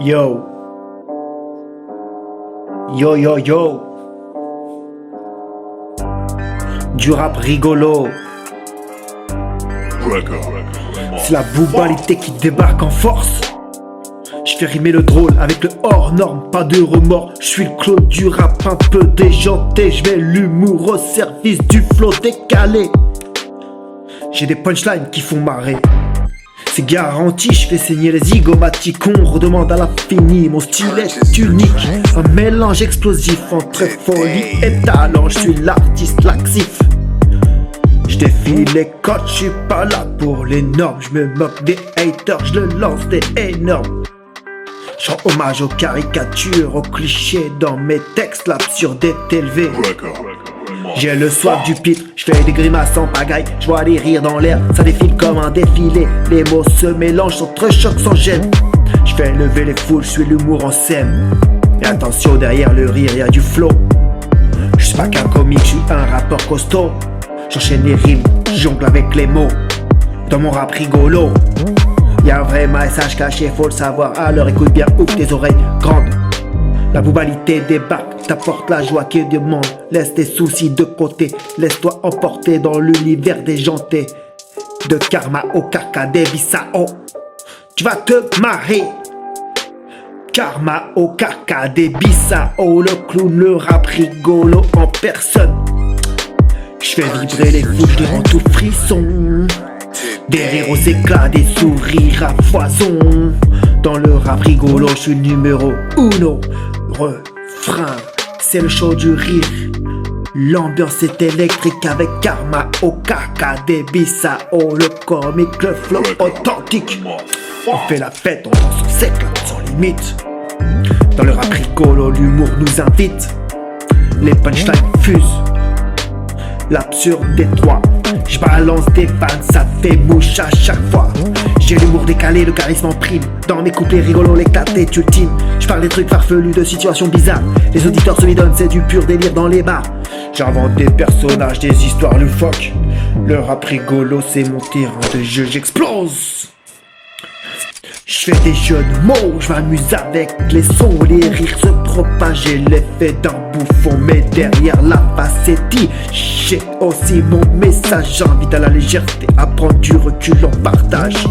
Yo, yo, yo, yo. Du rap rigolo. C'est la boubalité qui débarque en force. Je fais rimer le drôle avec le hors norme, pas de remords. Je suis le Claude du rap un peu déjanté. Je mets l'humour au service du flow décalé. J'ai des punchlines qui font marrer. C'est garanti, je fais saigner les zygomatiques. On redemande à l'infini, mon style est unique. Un mélange explosif entre folie et talent. Je suis l'artiste laxif. Je défie les codes, je suis pas là pour les normes. Je me moque des haters, je le lance des énormes. Je rends hommage aux caricatures, aux clichés dans mes textes. L'absurde est élevé. J'ai le soif du pitre, je fais des grimaces en pagaille. Je vois les rires dans l'air, ça défile comme un défilé. Les mots se mélangent, s'entrechoquent sans gêne. Je fais lever les foules, je suis l'humour en scène. Et attention, derrière le rire, y'a du flow. Je suis pas qu'un comique, je suis un rappeur costaud. J'enchaîne les rimes, jongle avec les mots. Dans mon rap rigolo, y'a un vrai message caché, faut le savoir. Alors écoute bien, ouvre tes oreilles grandes. La boubalité débarque, t'apporte la joie qui demande. Laisse tes soucis de côté, laisse-toi emporter dans l'univers déjanté. De Karma au Kaka des Bissau, tu vas te marrer. Karma au Kaka des Bissau, le clown, le rap rigolo en personne. Je fais vibrer les foules, je les rends tout frisson. Des rires aux éclats, des sourires à foison. Dans le rap rigolo, je suis le numéro uno. Refrain, c'est le show du rire. L'ambiance est électrique avec Karma au Kaka des Bissau. Le comique, le flow authentique. On fait la fête, on danse, on s'éclate sans limite. Dans le rap rigolo, l'humour nous invite. Les punchlines fusent, l'absurde détroit. Je balance des vannes, ça fait mouche à chaque fois. J'ai l'humour décalé, le charisme en prime. Dans mes couplets rigolos, l'éclate est ultime. Je parle des trucs farfelus, de situations bizarres. Les auditeurs se m'y c'est du pur délire dans les bars. J'invente des personnages, des histoires loufoques. Le rap rigolo, c'est mon terrain de jeu, j'explose. Je fais des jeux de mots, je m'amuse avec les sons. Les rires se propagent, j'ai l'effet d'un bouffon. Mais derrière la facette, j'ai aussi mon message. J'invite à la légèreté, à prendre du recul en partage.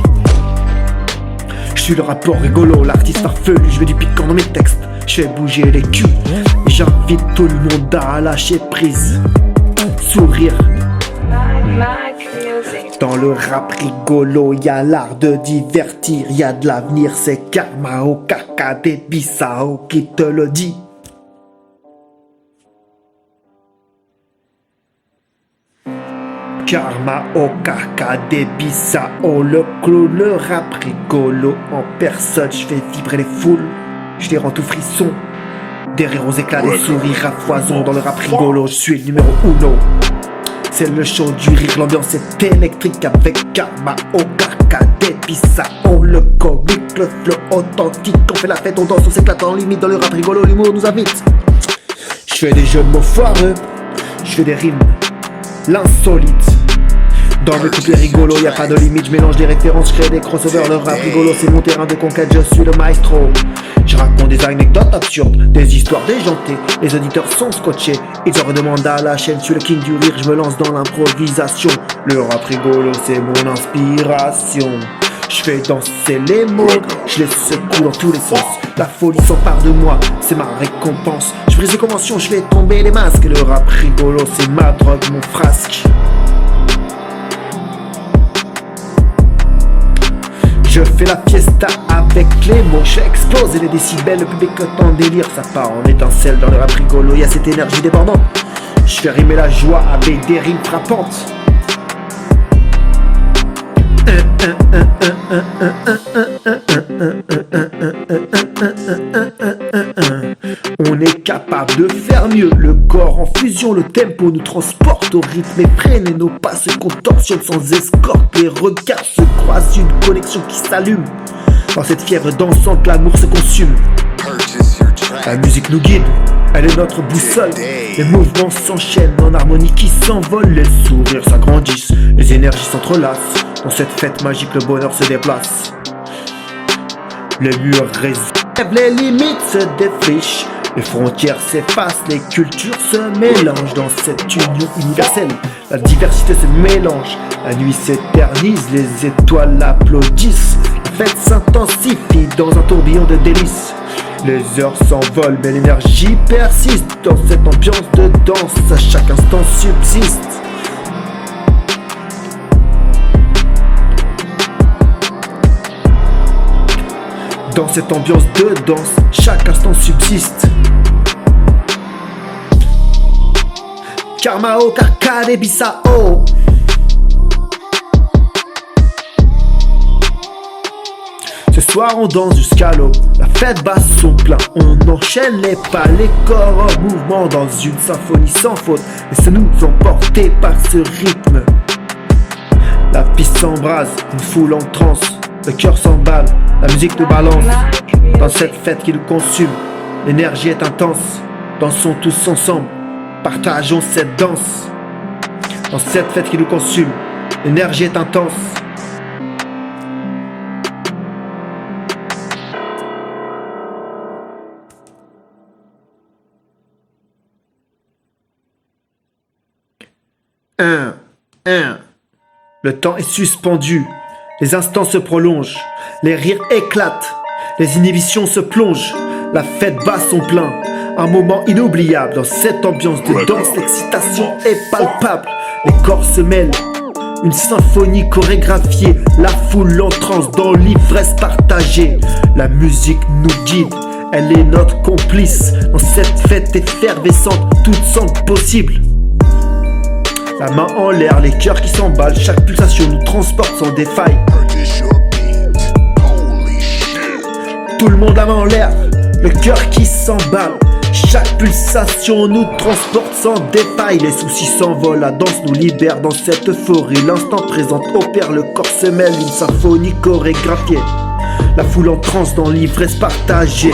Je suis le rappeur rigolo, l'artiste farfelu. Je mets du piquant dans mes textes, je fais bouger les culs. J'invite tout le monde à lâcher prise. Sourire. Dans le rap rigolo, y'a l'art de divertir, y'a de l'avenir, c'est Karma au Kaka des Bissau qui te le dit. Karma au Kaka des Bissau, le clown, le rap rigolo en personne. Je fais vibrer les foules, je les rends tout frisson. Des rires aux éclats, des sourires à foison. Dans le rap rigolo, je suis le numéro uno. C'est le show du rire, l'ambiance est électrique avec Karma au Kaka des Bissau. Le comique, le flow authentique. On fait la fête, on danse, on s'éclate en limite. Dans le rap rigolo, l'humour nous invite. Je fais des jeux de mots foireux, je fais des rimes, l'insolite. Dans mes couplets rigolos, y'a pas de limite. Je mélange des références, je crée des crossovers. Le rap rigolo, c'est mon terrain de conquête, je suis le maestro. Je raconte des anecdotes absurdes, des histoires déjantées. Les auditeurs sont scotchés, ils en redemandent à la chaîne. Je suis le king du rire, je me lance dans l'improvisation. Le rap rigolo, c'est mon inspiration. Je fais danser les mots, je les secoue dans tous les sens. La folie s'empare de moi, c'est ma récompense. Je brise les conventions, je fais tomber les masques. Le rap rigolo, c'est ma drogue, mon frasque. Je fais la fiesta avec les mots, j'explose les décibels, le public est en délire, ça part en étincelle. Dans le rap rigolo, y'a cette énergie débordante. Je fais rimer la joie avec des rimes frappantes. On est capable de faire mieux, le corps en fusion, le tempo nous transporte au rythme effréné. Nos pas se contorsionnent sans escorte, les regards se croisent, une connexion qui s'allume. Dans cette fièvre dansante, l'amour se consume. La musique nous guide, elle est notre boussole. Les mouvements s'enchaînent en harmonie qui s'envolent. Les sourires s'agrandissent, les énergies s'entrelacent. Dans cette fête magique, le bonheur se déplace. Les murs résistent. Les limites se défrichent, les frontières s'effacent, les cultures se mélangent dans cette union universelle. La diversité se mélange, la nuit s'éternise, les étoiles applaudissent. La fête s'intensifie dans un tourbillon de délices. Les heures s'envolent mais l'énergie persiste. Dans cette ambiance de danse, à chaque instant subsiste. Dans cette ambiance de danse, chaque instant subsiste. Karmao, Karkade, Bissau. Ce soir on danse jusqu'à l'eau, la fête bat son plein. On enchaîne les pas, les corps en mouvement dans une symphonie sans faute. Laissez-nous emporter par ce rythme. La piste s'embrase, une foule en transe. Le cœur s'emballe, la musique nous balance. Dans cette fête qui nous consume, l'énergie est intense. Dansons tous ensemble, partageons cette danse. Dans cette fête qui nous consume, l'énergie est intense. Le temps est suspendu, les instants se prolongent, les rires éclatent, les inhibitions se plongent, la fête bat son plein, un moment inoubliable dans cette ambiance de danse, l'excitation est palpable, les corps se mêlent, une symphonie chorégraphiée, la foule en transe dans l'ivresse partagée, la musique nous guide, elle est notre complice, dans cette fête effervescente, toutes semblent possibles. La main en l'air, les cœurs qui s'emballent, chaque pulsation nous transporte sans défaille. Tout le monde la main en l'air, le cœur qui s'emballe. Chaque pulsation nous transporte sans défaille. Les soucis s'envolent, la danse nous libère dans cette euphorie. L'instant présent opère, le corps se mêle, une symphonie chorégraphiée. La foule en transe dans l'ivresse partagée.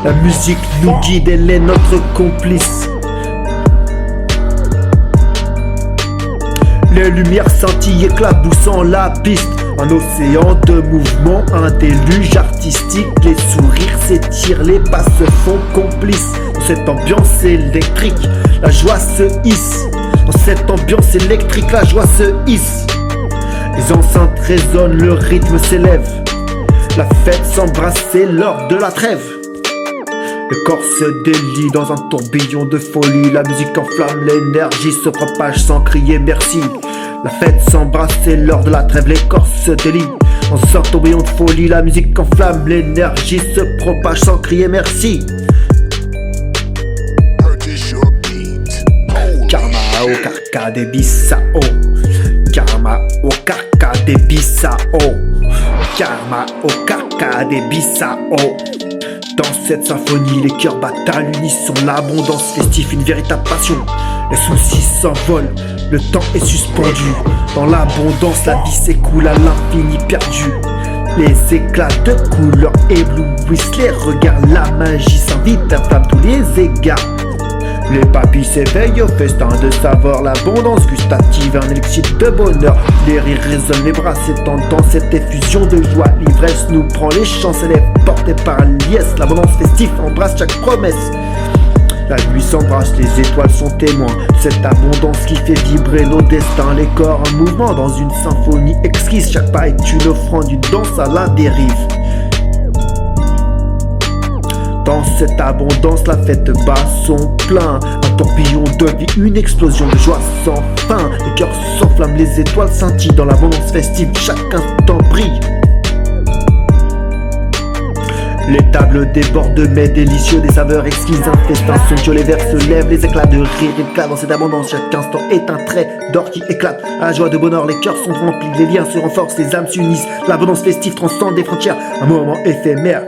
La musique nous guide, elle est notre complice. Les lumières scintillent éclaboussant la piste. Un océan de mouvements, un déluge artistique. Les sourires s'étirent, les pas se font complices. Dans cette ambiance électrique, la joie se hisse. Dans cette ambiance électrique, la joie se hisse. Les enceintes résonnent, le rythme s'élève. La fête s'embrasse, c'est l'heure de la trêve. Le corps se délie dans un tourbillon de folie. La musique enflamme, l'énergie se propage sans crier merci. La fête s'embrasse, c'est l'heure de la trêve. Les corps se délient dans un tourbillon de folie. La musique enflamme, l'énergie se propage sans crier merci. Karma au Karkade Bissau. Karma au Karkade Bissau. Karma au Karkade Bissau. Dans cette symphonie, les cœurs battent à l'unisson. L'abondance festive, une véritable passion. Les soucis s'envolent, le temps est suspendu. Dans l'abondance, la vie s'écoule à l'infini perdu. Les éclats de couleurs éblouissent les regards. La magie s'invite à flamme tous les égards. Les papilles s'éveillent au festin de savoir, l'abondance gustative, un élixir de bonheur. Les rires résonnent, les bras s'étendent dans cette effusion de joie. L'ivresse nous prend, les chants s'élèvent, portés par liesse. L'abondance festive embrasse chaque promesse. La nuit s'embrasse, les étoiles sont témoins de cette abondance qui fait vibrer nos destins. Les corps en mouvement dans une symphonie exquise. Chaque pas est une offrande, une danse à la dérive. Dans cette abondance, la fête bat son plein. Un tourbillon de vie, une explosion de joie sans fin. Les cœurs s'enflamment, les étoiles scintillent dans l'abondance festive. Chaque instant brille. Les tables débordent de mets délicieux, des saveurs exquises, un festin somptueux. Les verres se lèvent, les éclats de rire éclatent dans cette abondance. Chaque instant est un trait d'or qui éclate. À la joie de bonheur, les cœurs sont remplis, les liens se renforcent, les âmes s'unissent. L'abondance festive transcende des frontières, un moment éphémère,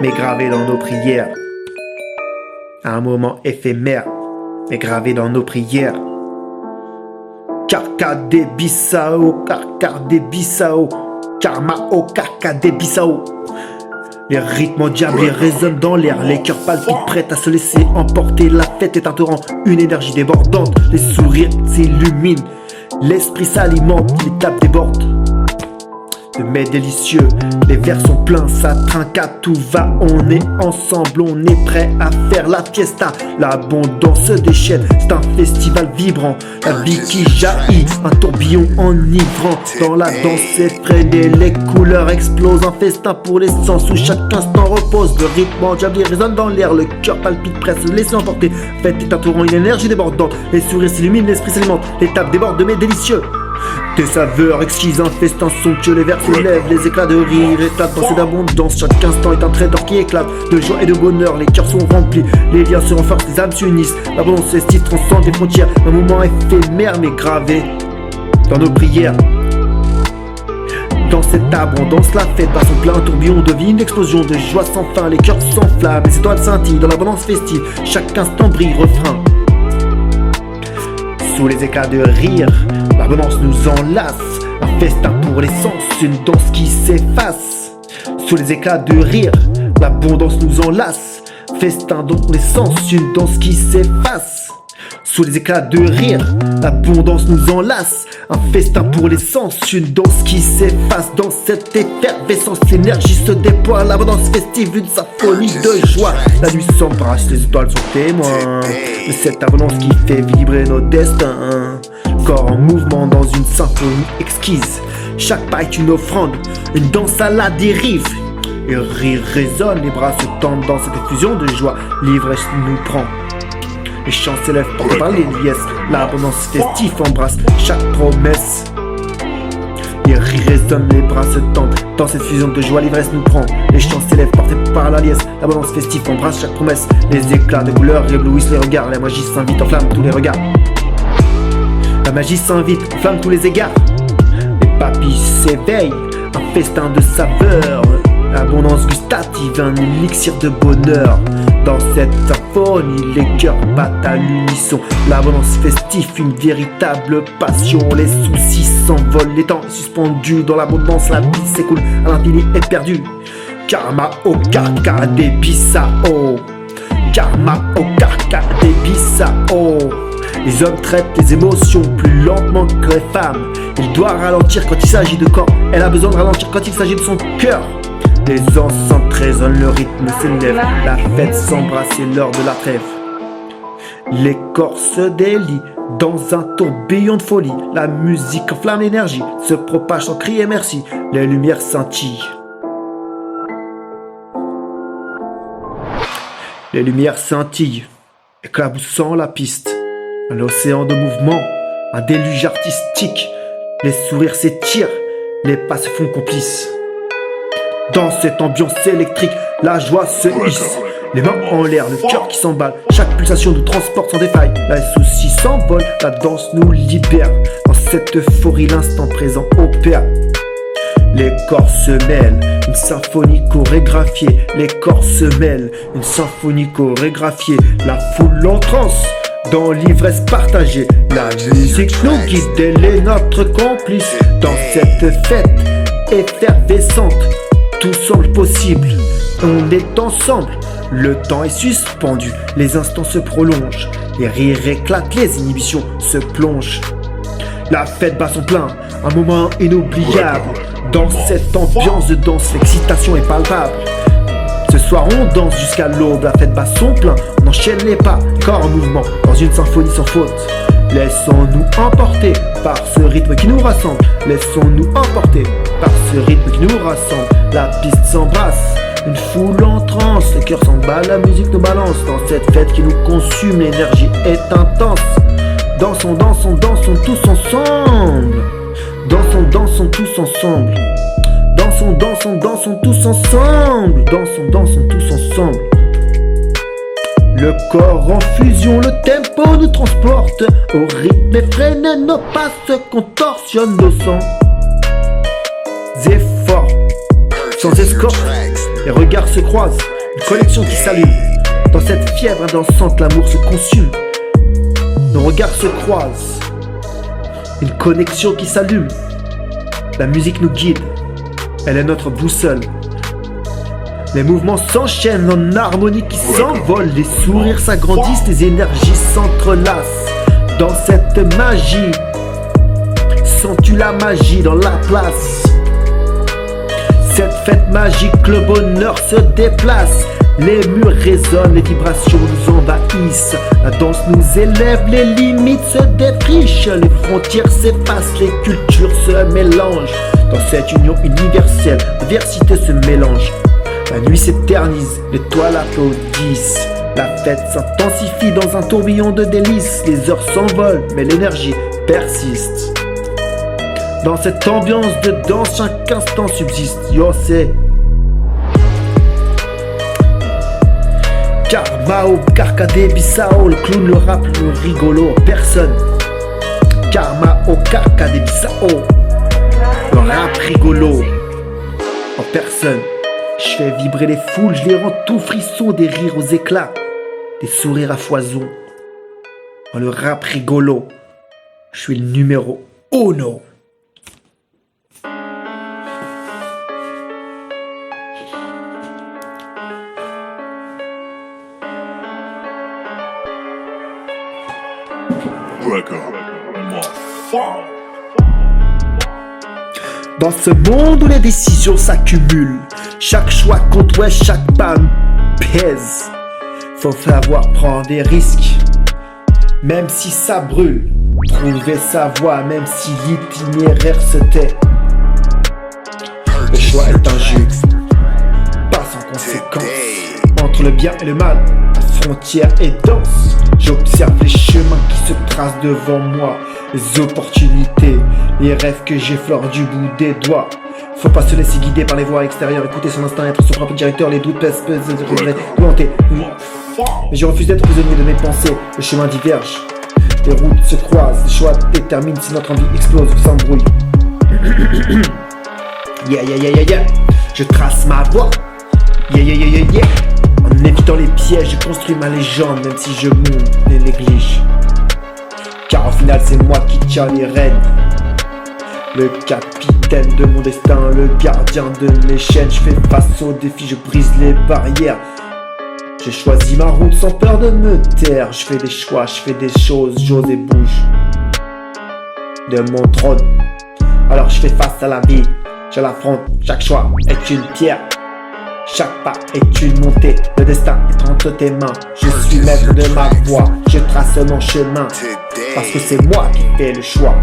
mais gravé dans nos prières. Un moment éphémère, mais gravé dans nos prières. Karkade Bissau, Karkade Bissau, Karma au Karkade Bissau. Les rythmes endiablés résonnent dans l'air, les cœurs palpitent prêts à se laisser emporter. La fête est un torrent, une énergie débordante. Les sourires s'illuminent, l'esprit s'alimente, les tables débordent. de mets délicieux. Les verres sont pleins, ça trinque à tout va. On est ensemble, on est prêt à faire la fiesta. L'abondance déchaîne, c'est un festival vibrant. La vie qui jaillit, un tourbillon enivrant. Dans la danse effrénée, les couleurs explosent. Un festin pour les sens où chaque instant repose. Le rythme endiablé résonne dans l'air, le cœur palpite presque, laissez emporter. Faites est un torrent, une énergie débordante. Les sourires s'illuminent, l'esprit s'alimente. Les tables débordent de mets délicieux. Des saveurs exquises, un festin somptueux, les verres s'élèvent, les éclats de rire éclatent dans cette abondance. Chaque instant est un trésor qui éclate, de joie et de bonheur, les cœurs sont remplis, les liens se renforcent, les âmes s'unissent. L'abondance festive transcende les frontières, un moment éphémère mais gravé dans nos prières. Dans cette abondance, la fête bat son plein, un tourbillon de vie, une explosion de joie sans fin. Les cœurs s'enflamment, les étoiles scintillent dans l'abondance festive, chaque instant brille, refrain. Sous les éclats de rire, l'abondance nous enlace. Un festin pour les sens, une danse qui s'efface. Sous les éclats de rire, l'abondance nous enlace. Festin dans les sens, une danse qui s'efface. Sous les éclats de rire, l'abondance nous enlace. Un festin pour les sens, une danse qui s'efface. Dans cette effervescence, l'énergie se déploie. L'abondance festive, une symphonie de joie. La nuit s'embrasse, les étoiles sont témoins de cette abondance qui fait vibrer nos destins. Corps en mouvement dans une symphonie exquise. Chaque pas est une offrande, une danse à la dérive. Et rire résonne, les bras se tendent dans cette effusion de joie. L'ivresse nous prend. Les chants s'élèvent portés par les liesses. L'abondance festive embrasse chaque promesse. Les rires résonnent, les bras se tendent. Dans cette fusion de joie, l'ivresse nous prend. Les chants s'élèvent portés par la liesse. L'abondance festive embrasse chaque promesse. Les éclats de couleurs éblouissent les regards. La magie s'invite, enflamme tous les regards. La magie s'invite, enflamme tous les égards. Les papilles s'éveillent, un festin de saveurs. Abondance gustative, un élixir de bonheur. Dans cette symphonie, les cœurs battent à l'unisson. L'abondance festive, une véritable passion. Les soucis s'envolent, les temps suspendus. Dans l'abondance, la vie s'écoule à l'infini éperdu. Karma au carca des bissao. Karma au carca des bissao. Les hommes traitent les émotions plus lentement que les femmes. Il doit ralentir quand il s'agit de corps. Elle a besoin de ralentir quand il s'agit de son cœur. Les enceintes résonnent, le rythme s'élève. La fête s'embrasse, c'est l'heure de la trêve. Les corps se délient dans un tourbillon de folie. La musique enflamme l'énergie, se propage sans crier merci. Les lumières scintillent. Les lumières scintillent, éclaboussant la piste. Un océan de mouvement, un déluge artistique. Les sourires s'étirent, les pas se font complices. Dans cette ambiance électrique, la joie se hisse. Les mains en l'air, le cœur qui s'emballe. Chaque pulsation nous transporte sans défaille. Les soucis s'envolent, la danse nous libère. Dans cette euphorie, l'instant présent opère. Les corps se mêlent, une symphonie chorégraphiée. Les corps se mêlent, une symphonie chorégraphiée. La foule en transe, dans l'ivresse partagée. La musique nous guide, elle est notre complice. Dans cette fête effervescente, tout semble possible, on est ensemble. Le temps est suspendu, les instants se prolongent. Les rires éclatent, les inhibitions se plongent. La fête bat son plein, un moment inoubliable. Dans cette ambiance de danse, l'excitation est palpable. Ce soir on danse jusqu'à l'aube, la fête bat son plein. On enchaîne les pas, corps en mouvement, dans une symphonie sans faute. Laissons-nous emporter par ce rythme qui nous rassemble. Laissons-nous emporter par ce rythme qui nous rassemble. La piste s'embrasse, une foule en transe. Les cœurs s'emballent, la musique nous balance. Dans cette fête qui nous consume, l'énergie est intense. Dansons, dansons, dansons tous ensemble. Dansons, dansons tous ensemble. Dansons, dansons, dansons tous ensemble. Dansons, dansons tous ensemble. Le corps en fusion, le tempo nous transporte. Au rythme effréné, nos pas se contorsionnent, nos sons efforts, sans escorte. Les regards se croisent, une connexion qui s'allume. Dans cette fièvre dansante, l'amour se consume. Nos regards se croisent, une connexion qui s'allume. La musique nous guide, elle est notre boussole. Les mouvements s'enchaînent en harmonie qui s'envolent. Les sourires s'agrandissent, les énergies s'entrelacent. Dans cette magie, sens-tu la magie dans la place? fête magique, le bonheur se déplace. Les murs résonnent, les vibrations nous envahissent. La danse nous élève, les limites se défrichent. Les frontières s'effacent, les cultures se mélangent. Dans cette union universelle, la diversité se mélange. La nuit s'éternise, les toiles applaudissent. La fête s'intensifie dans un tourbillon de délices. Les heures s'envolent, mais l'énergie persiste. Dans cette ambiance de danse, chaque instant subsiste. Yo, c'est Karmao, Karkadé, Bissao, le clown, le rap, le rigolo, personne. Karmao, Karkadé, Bissao, le rap rigolo, en personne. Je fais vibrer les foules, je les rends tout frisson, des rires aux éclats, des sourires à foison. Dans le rap rigolo, je suis le numéro 1. Dans ce monde où les décisions s'accumulent, chaque choix compte, ouais, chaque pas pèse. Faut savoir prendre des risques, même si ça brûle. Trouver sa voie, même si l'itinéraire se tait. Le choix est un jeu, pas sans conséquence. Entre le bien et le mal, la frontière est dense. J'observe les chemins qui se tracent devant moi, les opportunités, les rêves que j'effleure du bout des doigts. Faut pas se laisser guider par les voix extérieures, écouter son instinct, être son propre directeur. Les doutes pèsent, volonté. Mais je refuse d'être prisonnier de mes pensées, le chemin diverge. Les routes se croisent, les choix déterminent si notre envie explose ou s'embrouille. Yeah. Je trace ma voie. Yeah. En évitant les pièges, je construis ma légende, même si je les néglige. Car au final, c'est moi qui tiens les rênes. Le capitaine de mon destin, le gardien de mes chaînes. Je fais face aux défis, je brise les barrières. J'ai choisi ma route sans peur de me taire. Je fais des choix, je fais des choses, j'ose et bouge de mon trône. Alors je fais face à la vie, je l'affronte. Chaque choix est une pierre, chaque pas est une montée. Le destin est entre tes mains. Je suis maître de ma voie, je trace mon chemin. Parce que c'est moi qui fais le choix.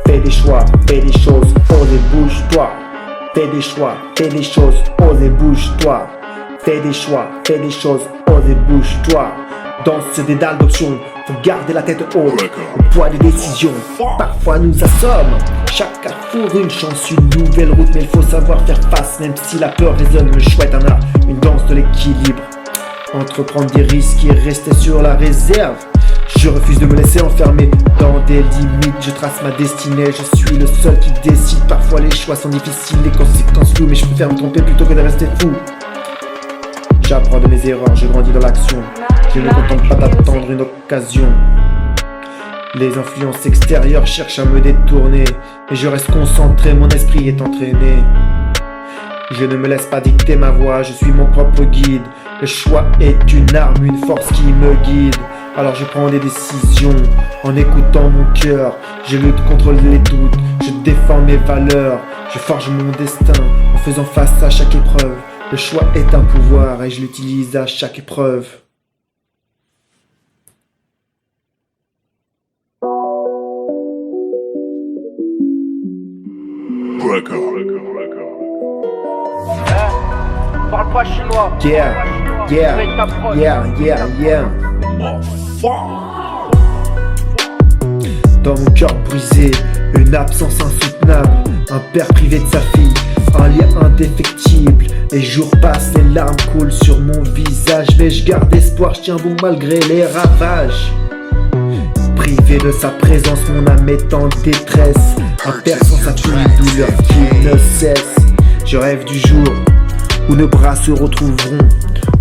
Fais des choix, fais des choses, ose et bouge-toi. Fais des choix, fais des choses, ose et bouge-toi. Fais des choix, fais des choses, ose et bouge-toi. Dans ce dédale d'options, faut garder la tête haute. Le poids des décisions, parfois nous assomme. Chaque carrefour une chance, une nouvelle route. Mais il faut savoir faire face, même si la peur résonne. Le choix est un art, une danse de l'équilibre. Entreprendre des risques et rester sur la réserve. Je refuse de me laisser enfermer dans des limites. Je trace ma destinée, je suis le seul qui décide. Parfois les choix sont difficiles, les conséquences floues. Mais je préfère me tromper plutôt que de rester fou. J'apprends de mes erreurs, je grandis dans l'action. Je ne me contente pas d'attendre une occasion. Les influences extérieures cherchent à me détourner, mais je reste concentré, mon esprit est entraîné. Je ne me laisse pas dicter ma voie, je suis mon propre guide. Le choix est une arme, une force qui me guide. Alors je prends des décisions en écoutant mon cœur. Je lutte contre les doutes, je défends mes valeurs. Je forge mon destin en faisant face à chaque épreuve. Le choix est un pouvoir et je l'utilise à chaque épreuve. Parle pas chinois. Yeah. Dans mon cœur brisé, une absence insoutenable. Un père privé de sa fille, un lien indéfectible. Les jours passent, les larmes coulent sur mon visage. Mais je garde espoir, je tiens bon malgré les ravages. Privé de sa présence, mon âme est en détresse. Un père sans sa fille, douleur qui ne cesse. Je rêve du jour où nos bras se retrouveront,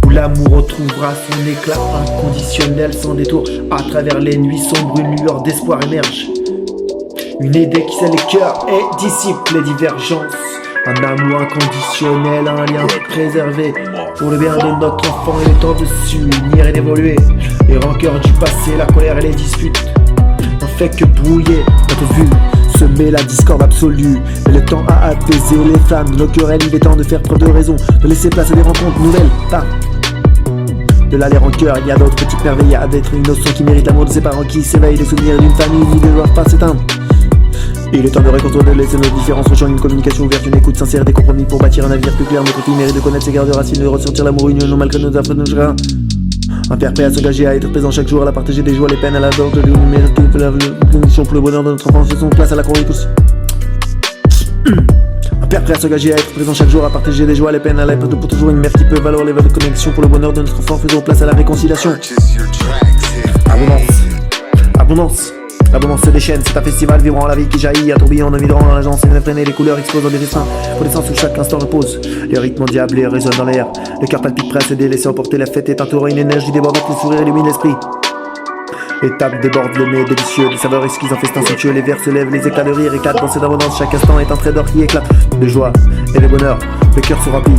où l'amour retrouvera son éclat inconditionnel sans détour. À travers les nuits sombres, une lueur d'espoir émerge. Une idée qui scelle les cœurs et dissipe les divergences. Un amour inconditionnel, un lien préservé pour le bien de notre enfant. Il est temps de s'unir et d'évoluer. Les rancœurs du passé, la colère et les disputes n'ont fait que brouiller notre vue semer la discorde absolue. Mais le temps a apaisé les flammes de nos querelles. Il est temps de faire preuve de raison, de laisser place à des rencontres nouvelles. De l'aller en cœur, il y a d'autres petites merveilles à d'être innocent qui méritent l'amour de ses parents qui s'éveillent, les souvenirs d'une famille qui ne doivent pas s'éteindre. Il est temps de reconstruire, de laisser nos différences rejoindre une communication ouverte, une écoute sincère, des compromis pour bâtir un avenir plus clair. Notre fille mérite de connaître ses gardes de racines, de ressentir l'amour union malgré nos affres, nos chagrins. Un père prêt à s'engager, à être présent chaque jour, à la partager des joies, les peines, à la dose de numérique, la condition pour le bonheur de notre enfant, fait son place à la chronique. Un père prêt à s'engager, à être présent chaque jour, à partager des joies, les peines, à la pour toujours une mère qui peut valoir les valeurs de connexion pour le bonheur de notre enfant, faisons place à la réconciliation. Abondance. L'abondance se déchaîne, c'est un festival vibrant, la vie qui jaillit, un tourbillon de migrants dans l'agence, et freiner les couleurs explosent des destins, pour des sens où chaque instant repose. Le rythme endiablé résonne dans l'air, le cœur palpite prêt à se délaisser emporter, la fête est entourée, une énergie débordante, le sourire illumine l'esprit. Les tables débordent, le mets délicieux, des saveurs exquises en festin somptueux, les verres se lèvent, les éclats de rire éclatent dans cette abondance, chaque instant est un trait d'or qui éclate, de joie et de bonheur, le cœur se remplit.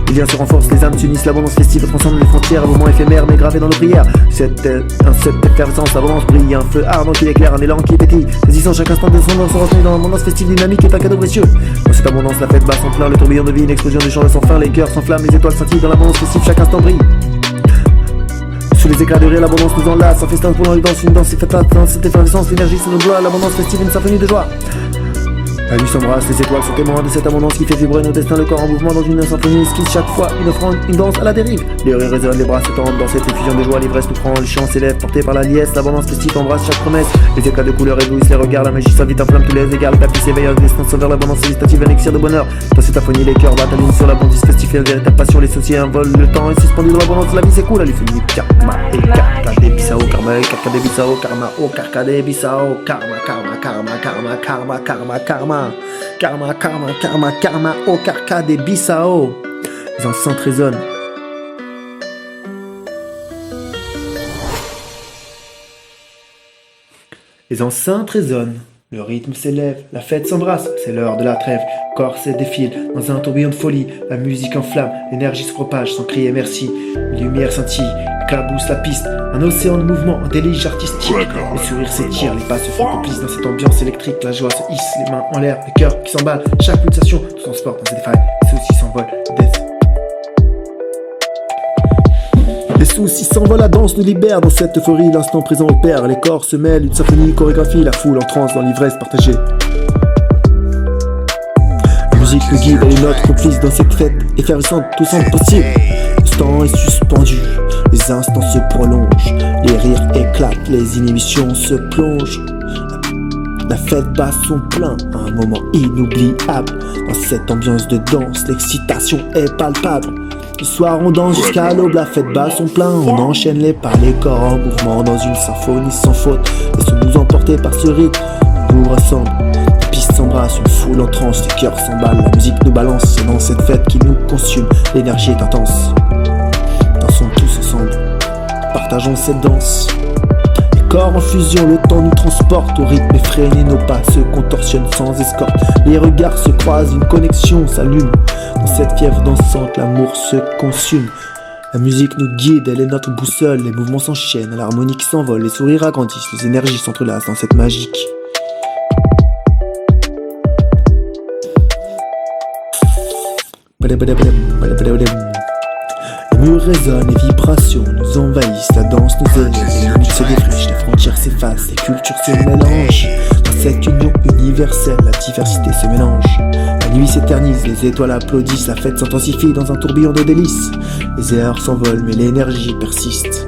Les liens se renforcent, les âmes s'unissent, l'abondance festive transcende les frontières, un moment éphémère mais gravé dans nos prières. Cette effervescence, l'abondance brille, un feu ardent qui éclaire, un élan qui pétille, saisissant chaque instant de son dans son retenu dans l'abondance festive dynamique est un cadeau précieux. Dans cette abondance, la fête bat son plein, le tourbillon de vie, une explosion de chants sans fin, les cœurs s'enflamment, les étoiles scintillent dans l'abondance festive, chaque instant brille. Sous les éclats de rire, l'abondance nous enlace, un festin pour l'envie danse, une danse est faite dans cette effervescence, l'énergie se nous gloire, l'abondance festive, une symphonie de joie. La nuit s'embrasse, les étoiles sont témoins de cette abondance qui fait vibrer nos destins, le corps en mouvement dans une symphonie esquisse chaque fois une offrande, une danse à la dérive. Les rires résonnent, les bras se tendent dans cette effusion de joie, l'ivresse nous prend, les chants s'élèvent, portés par la liesse, l'abondance festive embrasse chaque promesse. Les éclats de couleurs éblouissent les regards, la magie s'invite, inflamme tous les égards, le tapis s'éveille, un destin vers l'abondance législative, un élixir de bonheur. Dans cette symphonie, les cœurs battent à l'une sur l'abondance festive, la véritable passion, les soucis involent, le temps est suspendu dans l'abondance, la vie s'écoule à l'effet karma et karma des bisao, karma et karma des bisao, karma au karma des bisao, karma, karma, karma, karma, karma, karma, karma. Karma, karma, karma, karma, au carca des Bissau. Les enceintes résonnent. Les enceintes résonnent. Le rythme s'élève, la fête s'embrasse, c'est l'heure de la trêve. Corps se défile dans un tourbillon de folie. La musique enflamme, l'énergie se propage sans crier merci. Les lumières scintillent, éclaboussent la piste. Un océan de mouvement, un déluge artistique. Les sourires s'étirent, les pas se font complices dans cette ambiance électrique. La joie se hisse, les mains en l'air, le cœur qui s'emballe. Chaque pulsation tout transporte dans cette faille. Les soucis s'envolent, les soucis s'envolent, la danse nous libère. Dans cette euphorie, l'instant présent opère. Les corps se mêlent, une symphonie, une chorégraphie. La foule en transe dans l'ivresse partagée. La musique nous guide et notre complice dans cette fête effervescente, tout semble possible. Le temps est suspendu, les instants se prolongent. Les rires éclatent, les inhibitions se plongent. La fête bat son plein, un moment inoubliable. Dans cette ambiance de danse, l'excitation est palpable. Le soir on danse jusqu'à l'aube, la fête bat son plein. On enchaîne les pas, les corps en mouvement dans une symphonie sans faute. Laissons-nous emporter par ce rythme, nous rassemble. Les pistes s'embrassent, une foule en transe, les cœurs s'emballent. La musique nous balance, c'est dans cette fête qui nous consume. L'énergie est intense, dansons tous ensemble, partageons cette danse. Les corps en fusion, le temps nous transporte au rythme effréné, nos pas se contorsionnent sans escorte. Les regards se croisent, une connexion s'allume. Dans cette fièvre dansante, l'amour se consume. La musique nous guide, elle est notre boussole. Les mouvements s'enchaînent, l'harmonie qui s'envole. Les sourires agrandissent, les énergies s'entrelacent dans cette magique. Les murs résonnent, les vibrations nous envahissent. La danse nous élève, les limites se défrichent, les frontières s'effacent, les cultures se mélangent. Dans cette union universelle, la diversité se mélange. La nuit s'éternise, les étoiles applaudissent, la fête s'intensifie dans un tourbillon de délices. Les heures s'envolent, mais l'énergie persiste.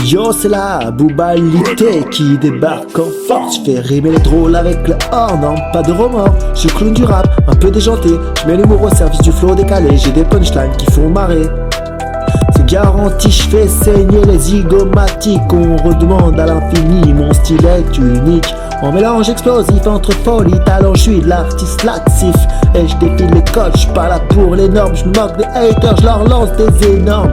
Yo, c'est la boubalité qui débarque en force. Je fais rimer les drôles avec le hors norme, pas de remords. Je suis clown du rap, un peu déjanté. Je mets l'humour au service du flow décalé. J'ai des punchlines qui font marrer. C'est garanti, je fais saigner les zygomatiques. On redemande à l'infini, mon style est unique. En mélange explosif entre folie, talent, je suis de l'artiste laxif. Et je défile les codes, je suis pas là pour les normes. Je me moque des haters, je leur lance des énormes.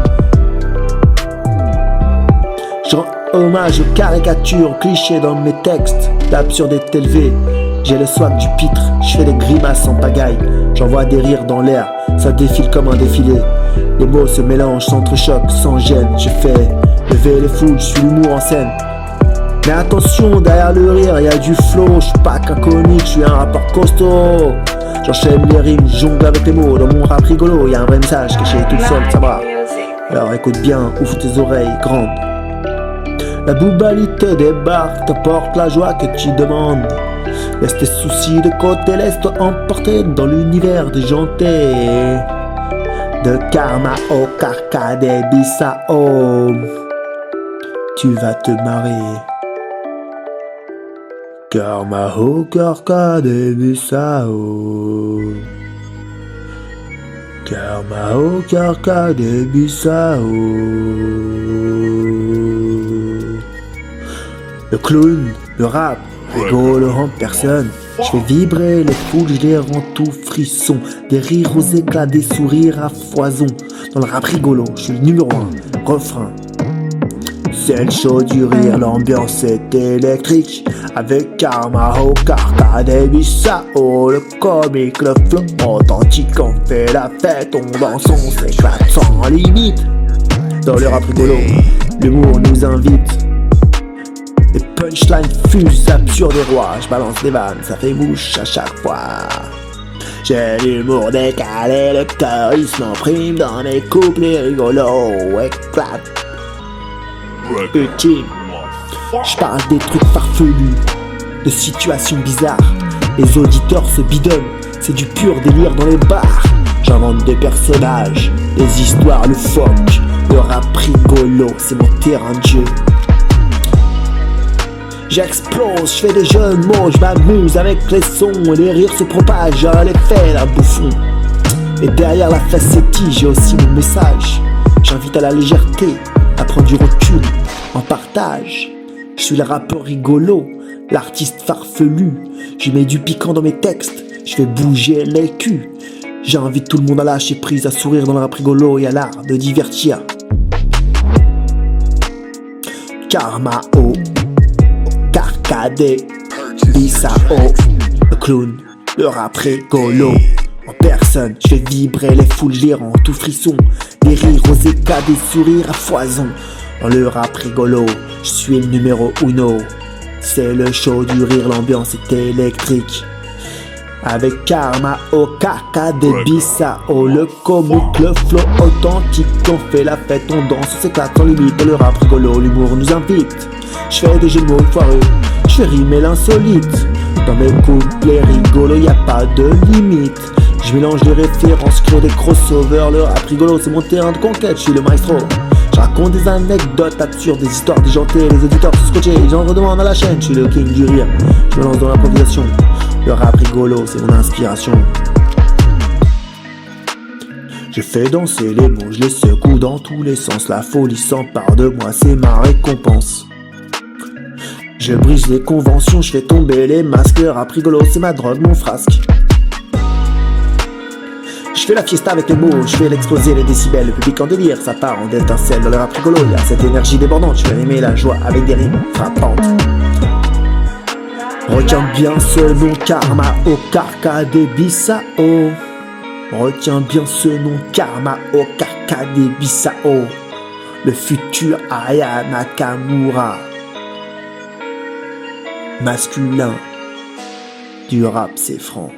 Je rends hommage aux caricatures, aux clichés dans mes textes. L'absurde est élevé, j'ai le swag du pitre. Je fais des grimaces en pagaille, j'envoie des rires dans l'air. Ça défile comme un défilé, les mots se mélangent, s'entrechoquent, sans gêne. Je fais lever les foules, je suis l'humour en scène. Mais attention, derrière le rire, y'a du flow. J'suis pas qu'un comique, j'suis un rappeur costaud. J'enchaîne les rimes, jongle avec les mots. Dans mon rap rigolo, y'a un vrai message caché tout seul, ça va. Alors écoute bien, ouvre tes oreilles grandes. La boubalite débarque, t'apporte la joie que tu demandes. Laisse tes soucis de côté, laisse-toi emporter dans l'univers déjanté. De Karma au Carcade Bissau, tu vas te marrer. Karma au Carcade Bissau, Karma au Carcade Bissau. Le clown, le rap, rigolo en personne. Je fais vibrer les foules, je les rends tout frisson. Des rires aux éclats, des sourires à foison. Dans le rap rigolo, je suis le numéro 1. Refrain. C'est le show du rire, l'ambiance est électrique. Avec Karma au Carcade Bissau, le comique, le flow authentique. On fait la fête, on danse, on s'éclate sans limite. Dans le rap rigolo, l'humour nous invite. Les punchlines fusent, absurdes et rois. Je balance des vannes, ça fait mouche à chaque fois. J'ai l'humour décalé, le charisme en prime. Dans mes couplets rigolos, éclate. Ultime. Je parle des trucs farfelus, de situations bizarres. Les auditeurs se bidonnent, c'est du pur délire dans les bars. J'invente des personnages, des histoires loufoques. Le rap rigolo, c'est mon terrain de jeu. J'explose, je fais des jeux de mots, je m'amuse avec les sons. Les rires se propagent, j'ai l'effet d'un bouffon. Et derrière la facétie, j'ai aussi mon message. J'invite à la légèreté, à prendre du recul, en partage. Je suis le rappeur rigolo, l'artiste farfelu. Je mets du piquant dans mes textes, je fais bouger les culs. J'invite tout le monde à lâcher prise, à sourire dans le rap rigolo et à l'art de divertir. Karma au Carcade Bissau, le clown, le rap rigolo. En personne, je fais vibrer les foules, je les rends tout frisson. Des rires aux éclats, des sourires à foison. Dans le rap rigolo, je suis le numéro 1. C'est le show du rire, l'ambiance est électrique. Avec Karma au Carcade Bissau, le comique, le flow authentique. On fait la fête, on danse, on s'éclate sans limite. Dans le rap rigolo, l'humour nous invite. Je fais des jeux de mots foireux, je fais rimer l'insolite. Dans mes couplets rigolos, y a pas de limite. Je mélange les références, crée des crossovers. Le rap rigolo, c'est mon terrain de conquête, je suis le maestro. Je raconte des anecdotes absurdes, des histoires déjantées. Les auditeurs sont scotchés, j'en redemande à la chaîne. Je suis le king du rire, je me lance dans l'improvisation. Le rap rigolo, c'est mon inspiration. Je fais danser les mots, je les secoue dans tous les sens. La folie s'empare de moi, c'est ma récompense. Je brise les conventions, je fais tomber les masques. Le rap rigolo, c'est ma drogue, mon frasque. Je fais la fiesta avec les mots, je fais l'exploser les décibels. Le public en délire, ça part en étincelle. Dans le rap rigolo, y'a cette énergie débordante. Je fais rimer la joie avec des rimes frappantes. Retiens bien ce nom, Karma au Carcade Bissau. Retiens bien ce nom, Karma au Carcade Bissau. Le futur Aya Nakamura. Masculin, du rap c'est franc.